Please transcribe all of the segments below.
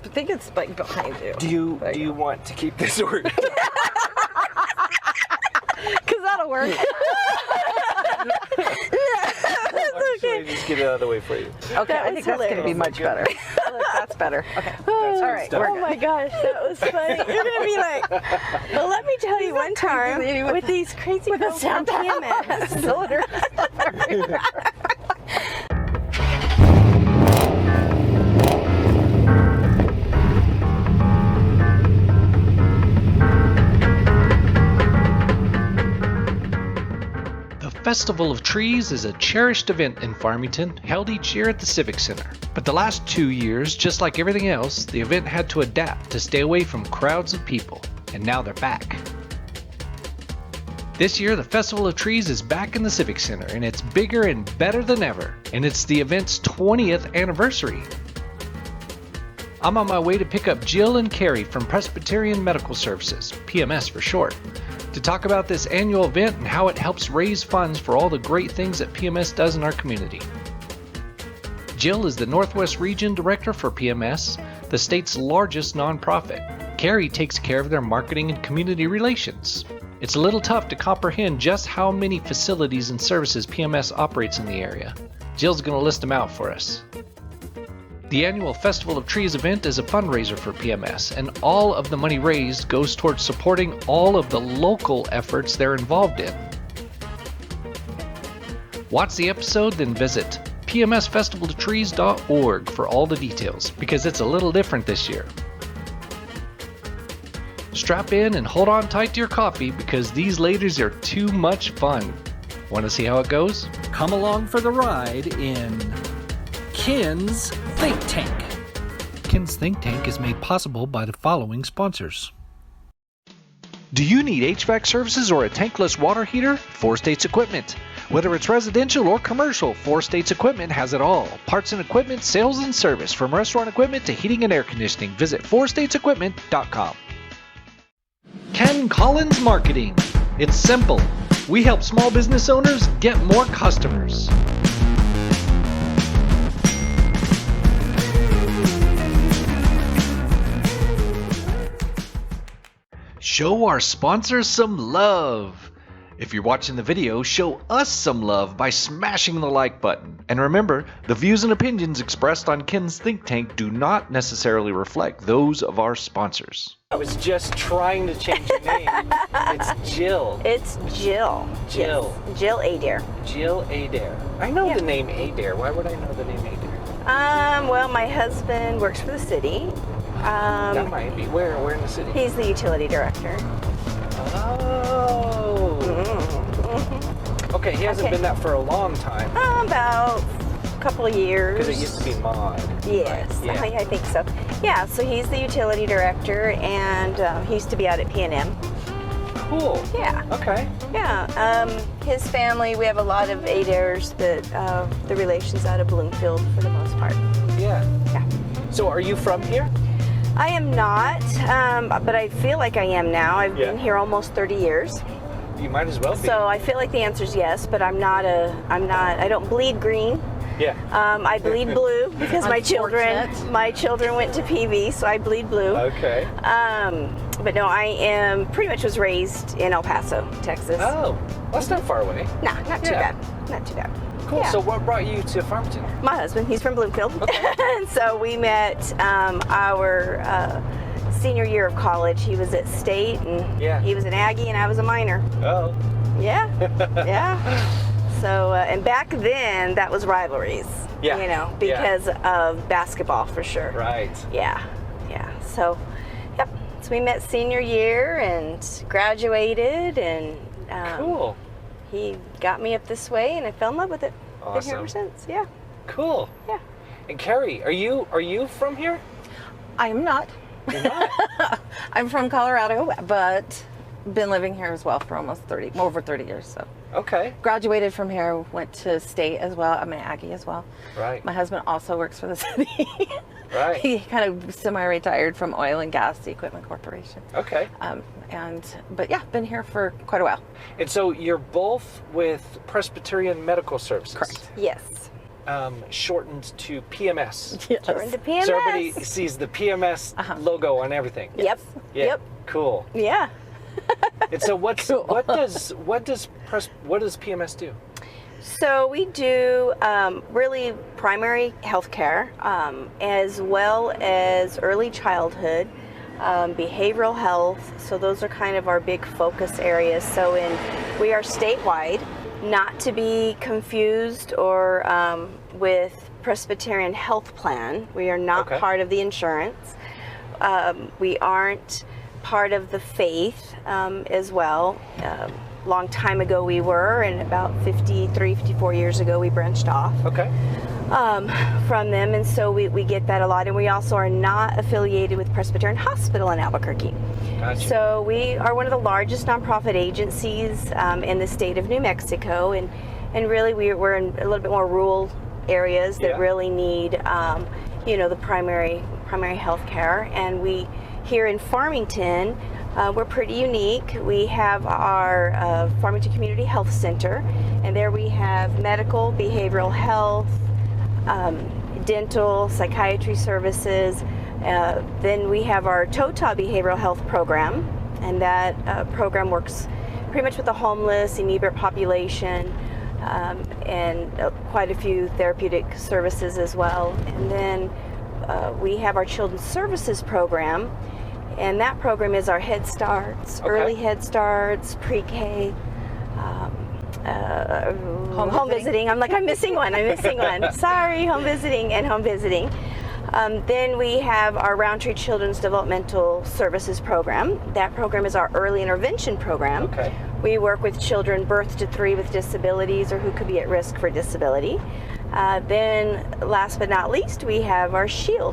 think it's like behind you. Do you want to keep this word? Because that'll work. Should I just get it out of the way for you? Okay, I think that's going to be much better. Look, that's better. Okay. All right. Oh my gosh, that was funny. You're going to be like, well, let me tell you one time with these crazy girls from PMS. Festival of Trees is a cherished event in Farmington, held each year at the Civic Center. But the last 2 years, just like everything else, the event had to adapt to stay away from crowds of people, and now they're back. This year, the Festival of Trees is back in the Civic Center, and it's bigger and better than ever, and it's the event's 20th anniversary. I'm on my way to pick up Jill and Carrie from Presbyterian Medical Services, PMS for short, to talk about this annual event and how it helps raise funds for all the great things that PMS does in our community. Jill is the Northwest Region Director for PMS, the state's largest nonprofit. Carrie takes care of their marketing and community relations. It's a little tough to comprehend just how many facilities and services PMS operates in the area. Jill's going to list them out for us. The annual Festival of Trees event is a fundraiser for PMS, and all of the money raised goes towards supporting all of the local efforts they're involved in. Watch the episode, then visit pmsfestivaltrees.org for all the details, because it's a little different this year. Strap in and hold on tight to your coffee, because these ladies are too much fun. Want to see how it goes? Come along for the ride in Ken's Think Tank. Ken's Think Tank is made possible by the following sponsors. Do you need HVAC services or a tankless water heater? Four States Equipment. Whether it's residential or commercial, Four States Equipment has it all. Parts and equipment, sales and service, from restaurant equipment to heating and air conditioning. Visit fourstatesequipment.com. Ken Collins Marketing. It's simple. We help small business owners get more customers. Show our sponsors some love. If you're watching the video, show us some love by smashing the like button. And remember, the views and opinions expressed on Ken's Think Tank do not necessarily reflect those of our sponsors. I was just trying to change your name. It's Jill. It's Jill. Jill. Yes. Jill Adair. Jill Adair. I know the name Adair. Why would I know the name Adair? Well, my husband works for the city. That might be. Where in the city? He's the utility director. Oh. Mm-hmm. Okay, he hasn't been that for a long time. About a couple of years. Because it used to be Maud. Yes, right? Yeah. I think so. Yeah, so he's the utility director, and he used to be out at P&M. Cool. Yeah. Okay. Yeah. His family, we have a lot of Adairs, but the relations out of Bloomfield for the most part. Yeah. Yeah. So are you from here? I am not, but I feel like I am now. I've been here almost 30 years. You might as well be. So I feel like the answer is yes, but I don't bleed green. Yeah. I bleed blue because my children went to PV, so I bleed blue. Okay. But no, I pretty much was raised in El Paso, Texas. Oh, that's not far away. Nah, not too bad. Not too bad. Cool. Yeah. So what brought you to Farmington? My husband, he's from Bloomfield. Okay. And so we met our senior year of college. He was at State, and he was an Aggie, and I was a minor. Oh. Yeah. Yeah. So, and back then, that was rivalries. Yeah. You know, because of basketball for sure. Right. Yeah. Yeah. So, yep. So we met senior year and graduated, and cool. He got me up this way, and I fell in love with it. Awesome. Been here ever since. Yeah. Cool. Yeah. And Carrie, are you from here? I'm not. You're not? I'm from Colorado, but been living here as well for over 30 years. So. Okay. Graduated from here, went to State as well. I'm an Aggie as well. Right. My husband also works for the city. Right. He kind of semi-retired from Oil and Gas Equipment Corporation. Okay. But yeah, been here for quite a while. And so you're both with Presbyterian Medical Services. Correct. Yes. shortened to PMS. Yes. Shortened to PMS. So everybody sees the PMS logo on everything. Yep. Yeah. Yep. Cool. Yeah. And so what does PMS do? So we do really primary health care, as well as early childhood, behavioral health. So those are kind of our big focus areas. So we are statewide, not to be confused or with Presbyterian Health Plan. We are not part of the insurance. We aren't part of the faith as well. Long time ago we were, and about 54 years ago we branched off from them, and so we get that a lot. And we also are not affiliated with Presbyterian Hospital in Albuquerque. Gotcha. So we are one of the largest nonprofit agencies in the state of New Mexico, and really we're in a little bit more rural areas that really need the primary health care. And we here in Farmington, we're pretty unique. We have our Farmington Community Health Center, and there we have medical, behavioral health, dental, psychiatry services. Then we have our TOTA behavioral health program, and that program works pretty much with the homeless, inebriate population, and quite a few therapeutic services as well. And then we have our Children's Services program, and that program is our Head Starts, early Head Starts, pre-K, home visiting. I'm missing one. Sorry, home visiting and home visiting. Then we have our Roundtree Children's Developmental Services program. That program is our early intervention program. Okay. We work with children birth to 3 with disabilities or who could be at risk for disability. Then last but not least, we have our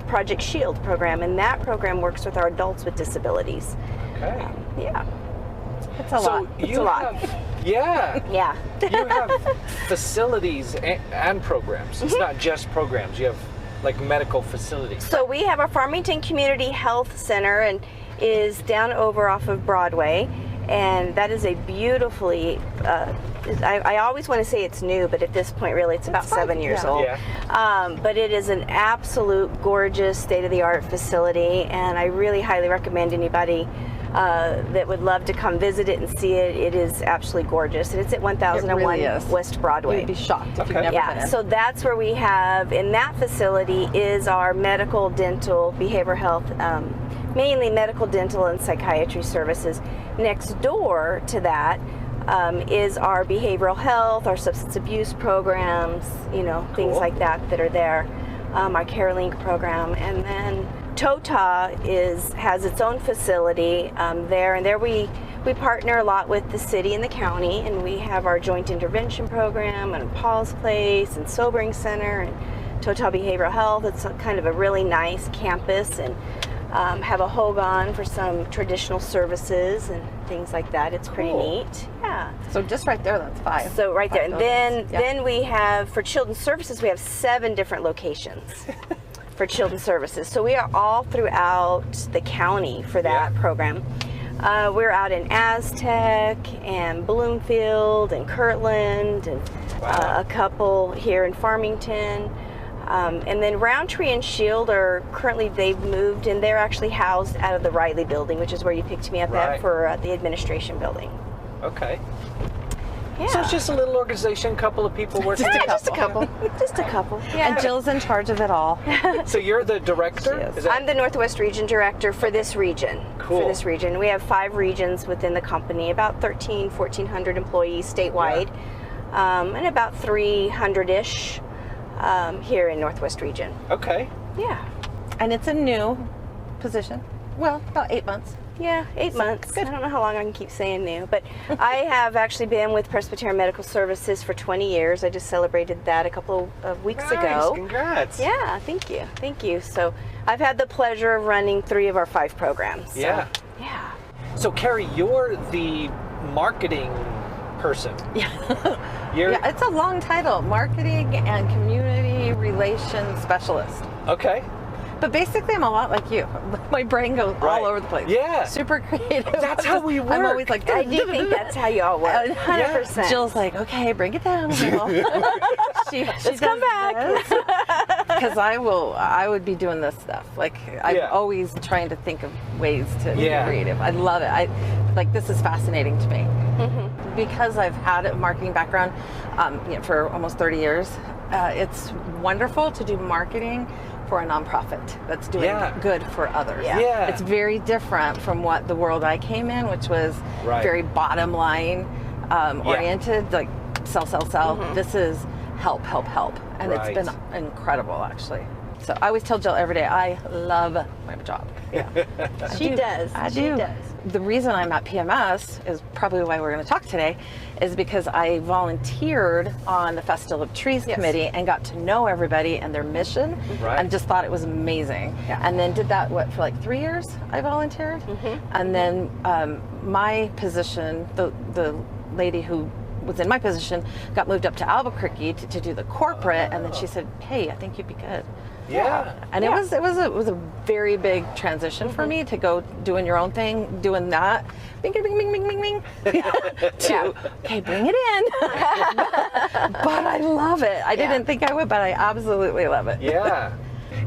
Project Shield program, and that program works with our adults with disabilities. Okay. Yeah. It's a lot. It's a lot. Yeah. Yeah. You have facilities and programs. It's not just programs. You have like medical facilities. So we have our Farmington Community Health Center, and is down over off of Broadway, and that is a beautifully I always want to say it's new, but at this point really it's about 7 years old. Yeah. But it is an absolute gorgeous state-of-the-art facility, and I really highly recommend anybody that would love to come visit it and see it. It is absolutely gorgeous, and it's at 1001 West Broadway. You'd be shocked if you've never been in. So that's where we have, in that facility is our medical, dental, behavioral health, mainly medical, dental, and psychiatry services. Next door to that is our behavioral health, our substance abuse programs, things like that are there, our CareLink program. And then TOTA has its own facility there, and there we partner a lot with the city and the county, and we have our joint intervention program and Paul's Place and Sobering Center and TOTA Behavioral Health. It's kind of a really nice campus, and have a Hogan for some traditional services and things like that. It's pretty neat. Yeah. So just right there, that's 5. So right there, and buildings. then we have, for Children's Services, we have 7 different locations for Children's Services. So we are all throughout the county for that program. We're out in Aztec and Bloomfield and Kirtland, and a couple here in Farmington. And then Roundtree and Shield are currently, they've moved, and they're actually housed out of the Riley building, which is where you picked me up at for the administration building. Okay. Yeah. So it's just a little organization, couple of people working. Just a couple. Just a couple. Yeah. And Jill's in charge of it all. So you're the director? Yes. Is that... I'm the Northwest Region Director for this region. Cool. For this region. We have 5 regions within the company, about 1,400 employees statewide, and about 300-ish here in Northwest Region. Okay. Yeah. And it's a new position. Well, about 8 months. Yeah, 8 months. I don't know how long I can keep saying new, but I have actually been with Presbyterian Medical Services for 20 years. I just celebrated that a couple of weeks ago. Congrats. Yeah, thank you. Thank you. So I've had the pleasure of running 3 of our 5 programs. So, Yeah. So Carrie, you're the marketing person. Yeah. You're... Yeah, it's a long title. Marketing and Community Relations Specialist. Okay. But basically, I'm a lot like you. My brain goes all over the place. Yeah. Super creative. That's how we work. I'm always like, I do think that's how you all work. 100%. Jill's like, okay, bring it down. Let's come back. Because I would be doing this stuff. Like, I'm always trying to think of ways to be creative. I love it. This is fascinating to me. Because I've had a marketing background for almost 30 years, it's wonderful to do marketing for a nonprofit that's doing good for others. It's very different from what the world I came in, which was very bottom line oriented, like sell. This is help. And it's been incredible, actually. So I always tell Jill every day, I love my job. She does. I do. She does. The reason I'm at PMS is probably why we're going to talk today, is because I volunteered on the Festival of Trees committee and got to know everybody and their mission and just thought it was amazing. And then did that, for like 3 years I volunteered. And then my position, the lady who was in my position got moved up to Albuquerque to do the corporate, and then she said, hey, I think you'd be good. And it was a very big transition for me to go doing your own thing, doing that, bing, to okay, bring it in. But I love it. I didn't think I would, but I absolutely love it.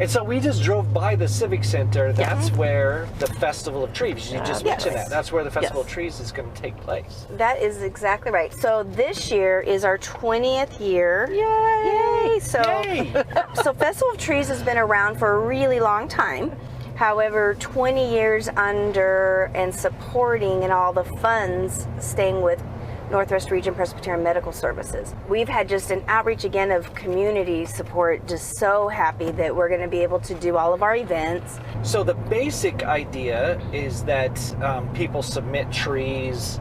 And so we just drove by the Civic Center. That's where the Festival of Trees, you just mentioned that. That's where the Festival of Trees is going to take place. That is exactly right. So this year is our 20th year. Yay! So Festival of Trees has been around for a really long time. However, 20 years under and supporting and all the funds staying with Northwest Region Presbyterian Medical Services. We've had just an outreach again of community support, just so happy that we're going to be able to do all of our events. So the basic idea is that people submit trees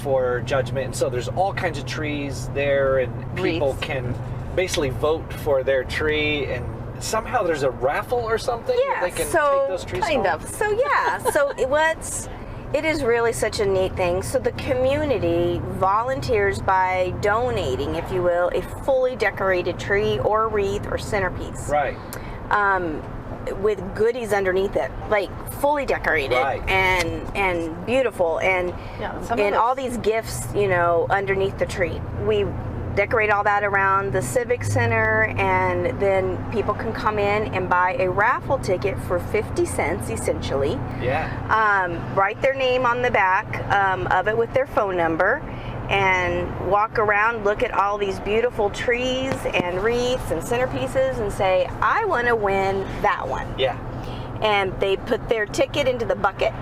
for judgment, and so there's all kinds of trees there, and people can basically vote for their tree, and somehow there's a raffle or something that they can take those trees home? So it is really such a neat thing. So the community volunteers by donating, if you will, a fully decorated tree or wreath or centerpiece. With goodies underneath it, like fully decorated and beautiful, and all these gifts, underneath the tree. We decorate all that around the Civic Center, and then people can come in and buy a raffle ticket for 50 cents, essentially. Write their name on the back of it with their phone number, and walk around, look at all these beautiful trees and wreaths and centerpieces, and say, I want to win that one. And they put their ticket into the bucket.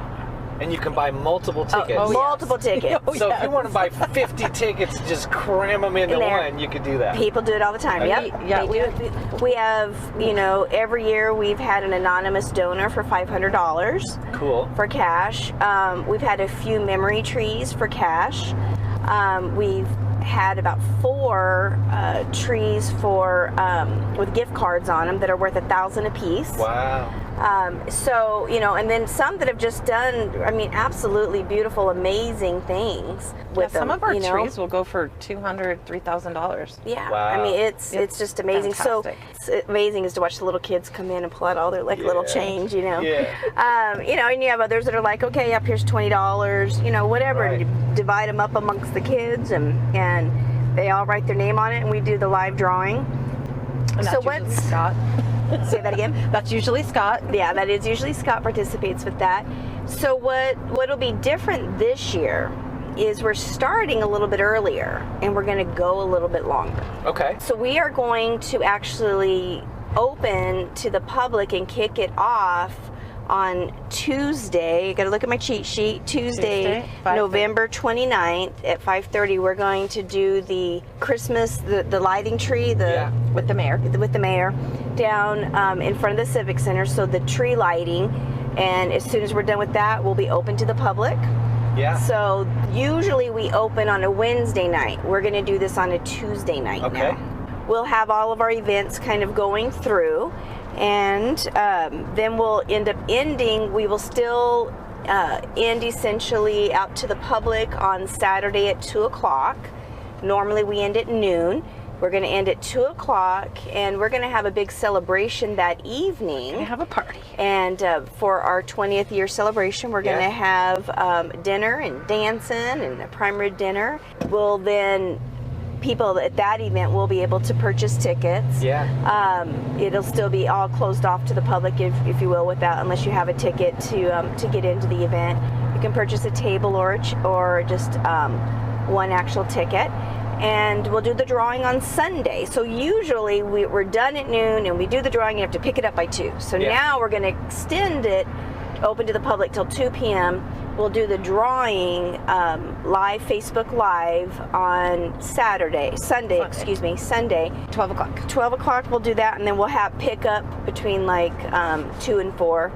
And you can buy multiple tickets. Multiple tickets. So if you want to buy 50 tickets, just cram them into one, you could do that. People do it all the time. We have, every year we've had an anonymous donor for $500. Cool. For cash. We've had a few memory trees for cash. We've had about 4 trees for with gift cards on them that are worth $1,000 a piece. Wow. And then some that have just done, absolutely beautiful, amazing things with them. Some of our trees will go for $200,000, $3,000. Yeah. Wow. It's just amazing. Fantastic. So it's amazing is to watch the little kids come in and pull out all their little change, Yeah. And you have others that are like, okay, up here's $20, whatever. And you divide them up amongst the kids, and they all write their name on it, and we do the live drawing. And so what's Scott? Say that again? That's usually Scott. Yeah, that is usually Scott participates with that. So what'll be different this year is we're starting a little bit earlier, and we're going to go a little bit longer. Okay. So we are going to actually open to the public and kick it off on Tuesday. You got to look at my cheat sheet. Tuesday, November 29th at 5:30. We're going to do the Christmas, the lighting tree, with the mayor. With the mayor, down in front of the Civic Center. So the tree lighting, and as soon as we're done with that, we'll be open to the public. Yeah. So usually we open on a Wednesday night. We're going to do this on a Tuesday night now. We'll have all of our events kind of going through. And then we'll end up ending, we will still end essentially out to the public on Saturday at 2 o'clock. Normally we end at noon. We're going to end at 2 o'clock, and we're going to have a big celebration that evening. We have a party. And for our 20th year celebration, we're going to have dinner and dancing and a prime rib dinner. We'll then people at that event will be able to purchase tickets. Yeah. It'll still be all closed off to the public, if you will, without unless you have a ticket to get into the event. You can purchase a table or just one actual ticket. And we'll do the drawing on Sunday. So usually we're done at noon and we do the drawing. You have to pick it up by 2. So now we're going to extend it open to the public till 2 p.m. We'll do the drawing live, Facebook Live on Sunday. 12 o'clock. 12 o'clock we'll do that, and then we'll have pickup between like 2 and 4.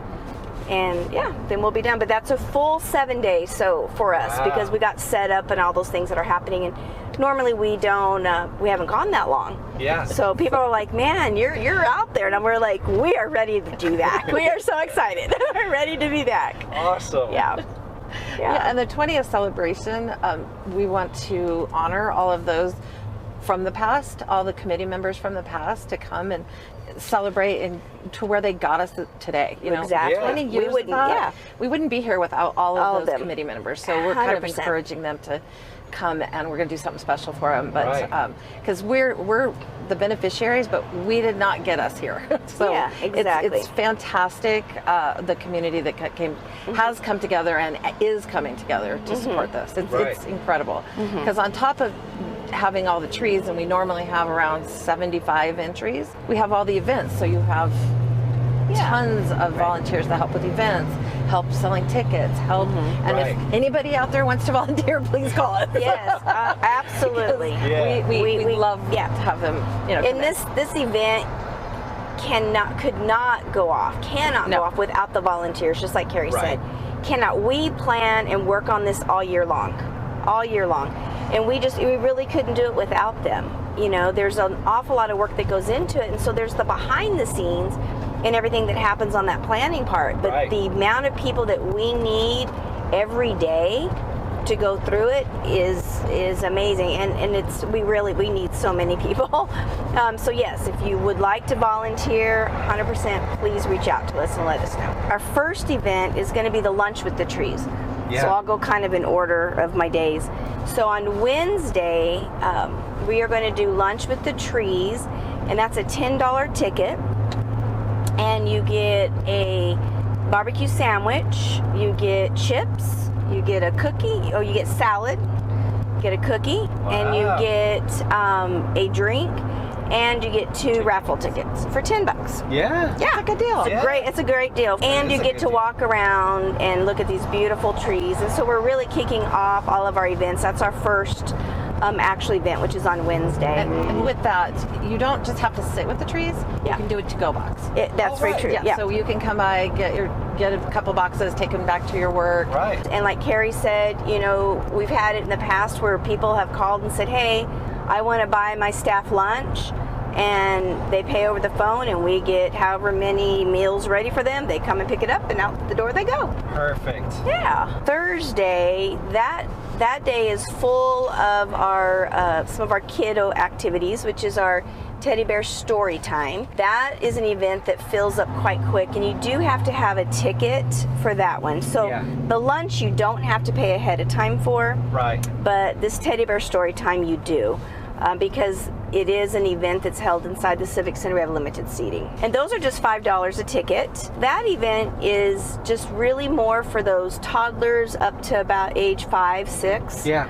And yeah, then we'll be done. But that's a full 7 days for us because we got set up and all those things that are happening. And normally we haven't gone that long. Yeah. So people are like, man, you're out there. And we're like, we are ready to do that. We are so excited. We're ready to be back. Awesome. Yeah. Yeah, and the 20th celebration, we want to honor all of those from the past, all the committee members from the past to come and celebrate and to where they got us today. You know, exactly. 20 years we wouldn't be here without all of those committee members. So we're kind of 100%. Encouraging them to come, and we're going to do something special for them. But because we're the beneficiaries, but we did not get us here. So yeah, exactly. It's fantastic. The community that has come together and is coming together to support this. It's incredible. Because on top of having all the trees, and we normally have around 75 entries, we have all the events. So you have tons of volunteers that help with events, help selling tickets, help. And if anybody out there wants to volunteer, please call us. Yes, absolutely. We love to have them. You know, and this event could not go off without the volunteers. Just like Carrie said, we plan and work on this all year long, and we really couldn't do it without them. You know, there's an awful lot of work that goes into it, and so there's the behind the scenes and everything that happens on that planning part. But the amount of people that we need every day to go through it is amazing, and we need so many people. So yes, if you would like to volunteer, 100%, please reach out to us and let us know. Our first event is going to be the lunch with the trees. So I'll go kind of in order of my days. So on Wednesday, we are going to do lunch with the trees, and that's a $10 ticket. And you get a barbecue sandwich, you get chips, you get a cookie, or you get salad, get a cookie, and you get a drink, and you get 2 raffle tickets for $10. Yeah. It's a good deal. It's a great deal. And you get to walk around and look at these beautiful trees. And so we're really kicking off all of our events. That's our first actual event, which is on Wednesday. And with that, you don't just have to sit with the trees. You can do a to-go box. That's very true. Yeah. So you can come by, get a couple boxes, take them back to your work. Right. And like Carrie said, you know, we've had it in the past where people have called and said, hey, I want to buy my staff lunch, and they pay over the phone, and we get however many meals ready for them. They come and pick it up, and out the door they go. Perfect. Yeah. Thursday, that day is full of our some of our kiddo activities, which is our teddy bear story time. That is an event that fills up quite quick, and you do have to have a ticket for that one. So the lunch you don't have to pay ahead of time for. Right. But this teddy bear story time you do. Because it is an event that's held inside the Civic Center. We have limited seating. And those are just $5 a ticket. That event is just really more for those toddlers up to about age 5, 6. Yeah.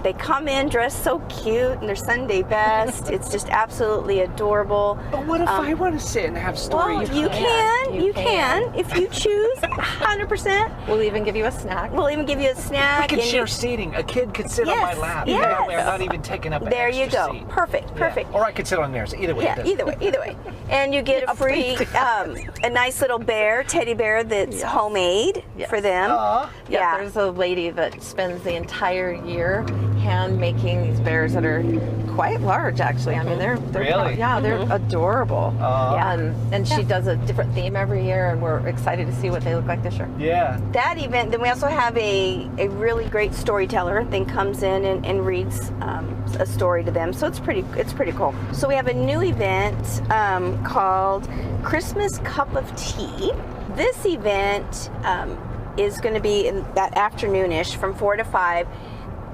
They come in dressed so cute in their Sunday best. It's just absolutely adorable. But what if I want to sit and have story time? You can if you choose, 100%. We'll even give you a snack. We can share seating. A kid could sit on my lap. Yes. That way I'm not even taking up an extra There you go. seat. Perfect. Or I could sit on theirs. Either way. Yeah, either way. And you get a free, a nice little teddy bear that's homemade for them. Yeah, there's a lady that spends the entire year hand making these bears that are quite large, actually. I mean, they're really? They're adorable. And she does a different theme every year, and we're excited to see what they look like this year. Yeah. That event, then we also have a really great storyteller that comes in and reads a story to them. So it's pretty cool. So we have a new event called Christmas Cup of Tea. This event is going to be in that afternoonish from 4 to 5.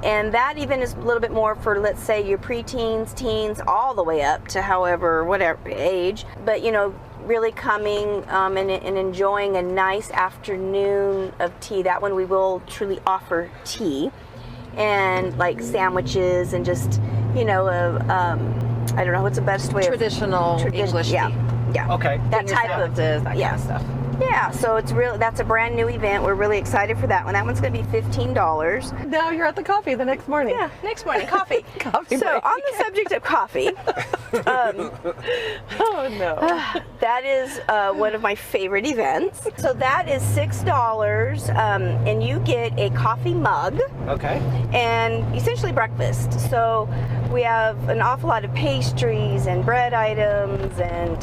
And that event is a little bit more for, let's say, your preteens, teens, all the way up to however, whatever age. But, you know, really coming and enjoying a nice afternoon of tea. That one we will truly offer tea and like sandwiches and just, you know, I don't know what's the best way traditional English tea. Yeah. Okay. That type of that kind of stuff. Yeah, so that's a brand new event. We're really excited for that one. That one's going to be $15. Now you're at the coffee the next morning. Yeah, next morning, coffee. Coffee So break. on the subject of coffee, Oh no. that is one of my favorite events. So that is $6, and you get a coffee mug. Okay. And essentially breakfast. So we have an awful lot of pastries and bread items, and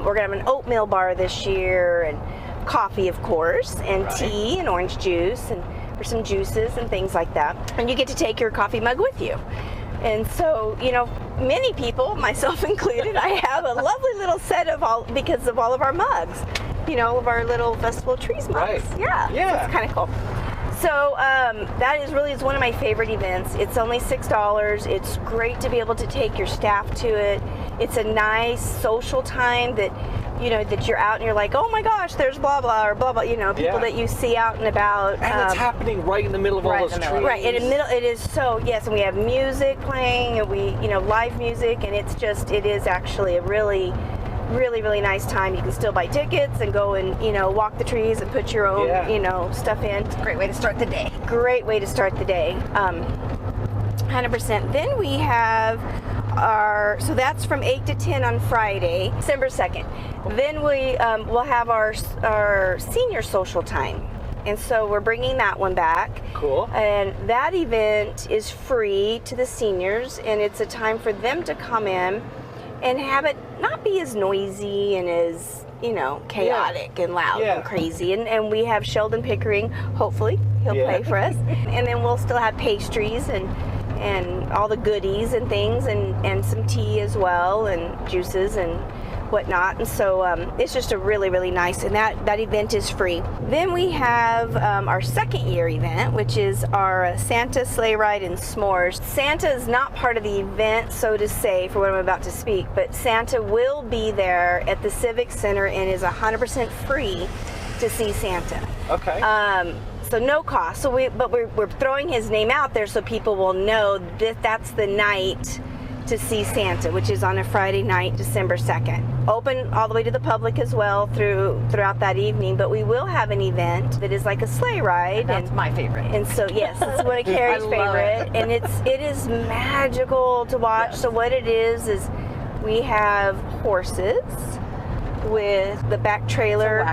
we're gonna have an oatmeal bar this year, and coffee, of course, and tea and orange juice, and for some juices and things like that. And you get to take your coffee mug with you. And so, you know, many people, myself included, I have a lovely little set of because of all of our mugs. You know, all of our little Festival Trees mugs. Right. Yeah. Yeah. So it's kind of cool. So that is one of my favorite events. It's only $6. It's great to be able to take your staff to it. It's a nice social time that, you know, that you're out and you're like, oh my gosh, there's blah blah or blah blah. You know, people that you see out and about. And it's happening right in the middle of all those trees. Right in the middle. It is so yes, and we have music playing, and live music, and it is actually a really nice time. You can still buy tickets and go and, you know, walk the trees and put your own, you know, stuff in. It's a great way to start the day. Great way to start the day. 100%. Then we have so that's from 8 to 10 on Friday, December 2nd. Then we'll have our senior social time. And so we're bringing that one back. Cool. And that event is free to the seniors, and it's a time for them to come in and have it not be as noisy and as, you know, chaotic and loud and crazy. And we have Sheldon Pickering, hopefully he'll play for us. And then we'll still have pastries and all the goodies and things, and some tea as well, and juices and whatnot. And so it's just a really nice, and that event is free. Then we have our second year event, which is our Santa sleigh ride and s'mores. Santa is not part of the event, so to say, for what I'm about to speak, but Santa will be there at the Civic Center and is 100% free to see Santa. Okay. So no cost. So we're throwing his name out there so people will know that that's the night to see Santa, which is on a Friday night, December 2nd. Open all the way to the public as well throughout that evening, but we will have an event that is like a sleigh ride. That's my favorite. And so yes, it's one of Carrie's favorite, and it is magical to watch. So what it is we have horses with the back trailer,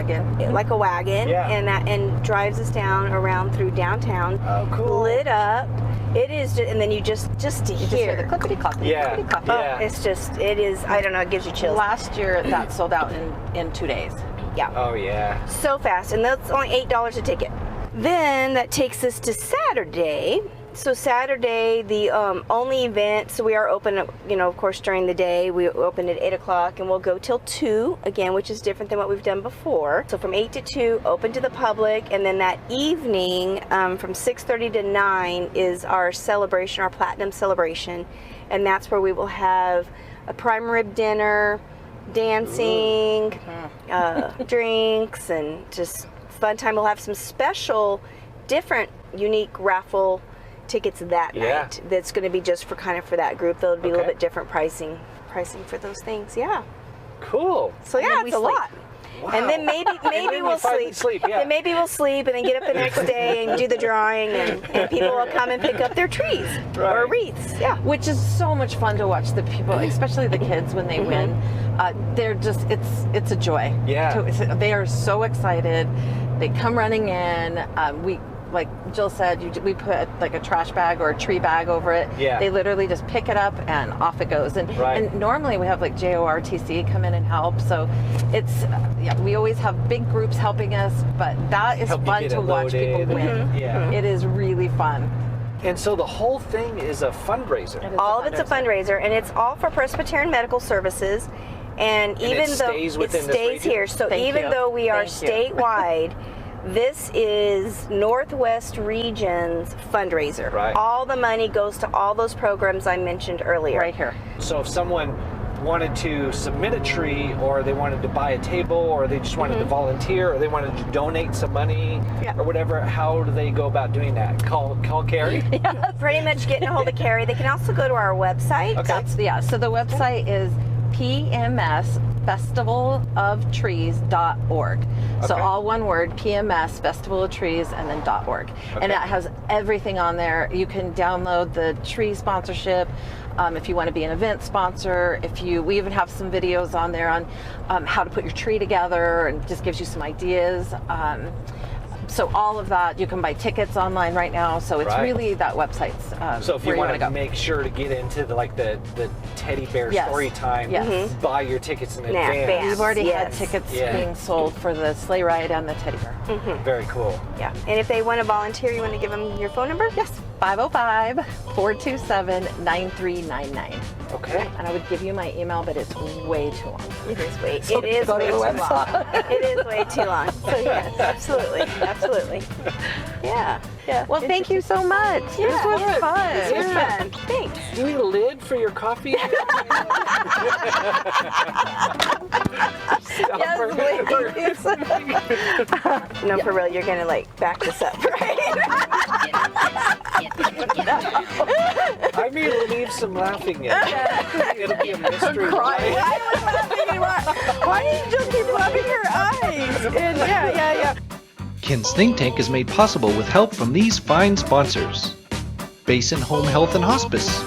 like a wagon, and drives us around through downtown. Oh, cool. Lit up. It is, and then you just to hear the clippity cloppity. Yeah. It is. I don't know. It gives you chills. Last year that sold out in 2 days. Yeah. Oh yeah. So fast, and that's only $8 a ticket. Then that takes us to Saturday. So Saturday, the only event, so we are open, you know, of course, during the day. We open at 8 o'clock, and we'll go till 2, again, which is different than what we've done before. So from 8 to 2, open to the public, and then that evening, from 6:30 to 9, is our celebration, our Platinum celebration, and that's where we will have a prime rib dinner, dancing, drinks, and just fun time. We'll have some special, different, unique raffle tickets that night. That's going to be just for for that group. There'll be a little bit different pricing for those things. Yeah. Cool. So yeah, it's a lot. Wow. And then maybe we'll sleep. Then maybe we'll sleep and then get up the next day and do the drawing, and people will come and pick up their trees or wreaths. Yeah. Which is so much fun to watch the people, especially the kids, when they win. They're just, it's a joy. Yeah. They are so excited. They come running in. Like Jill said, we put like a trash bag or a tree bag over it. Yeah. They literally just pick it up and off it goes. And normally we have like JORTC come in and help. So it's, we always have big groups helping us, but that is fun to watch people win. Yeah. It is really fun. And so the whole thing is a fundraiser. All of it's a fundraiser, and it's all for Presbyterian Medical Services. And even though it stays here, so even though we are statewide, This is Northwest Region's fundraiser. Right. All the money goes to all those programs I mentioned earlier. Right here. So if someone wanted to submit a tree, or they wanted to buy a table, or they just wanted to volunteer, or they wanted to donate some money, or whatever, how do they go about doing that? Call Carrie? Yeah, pretty much getting a hold of Carrie. They can also go to our website. Okay. So the website is pmsfestivaloftrees.org. So all one word, PMS Festival of Trees, and then .org. And it has everything on there. You can download the tree sponsorship. If you want to be an event sponsor, we even have some videos on there on how to put your tree together, and just gives you some ideas. So all of that, you can buy tickets online right now. So it's really that website's so if you want to make sure to get into the teddy bear story time, buy your tickets in advance. We've already had tickets being sold for the sleigh ride and the teddy bear. Very cool. Yeah. And if they want to volunteer, you want to give them your phone number? Yes. 505-427-9399. Okay. And I would give you my email, but it's way too long. It is way too long. It is way too long. So yes, absolutely. Yeah. Well, thank you so much. Yeah. This was fun. It was fun. Thanks. Do you need a lid for your coffee? Yes, please. No, for real, you're gonna back this up, right? I may leave some laughing in. It'll be a mystery. Why do you just keep rubbing your eyes? And yeah. Ken's Think Tank is made possible with help from these fine sponsors: Basin Home Health and Hospice,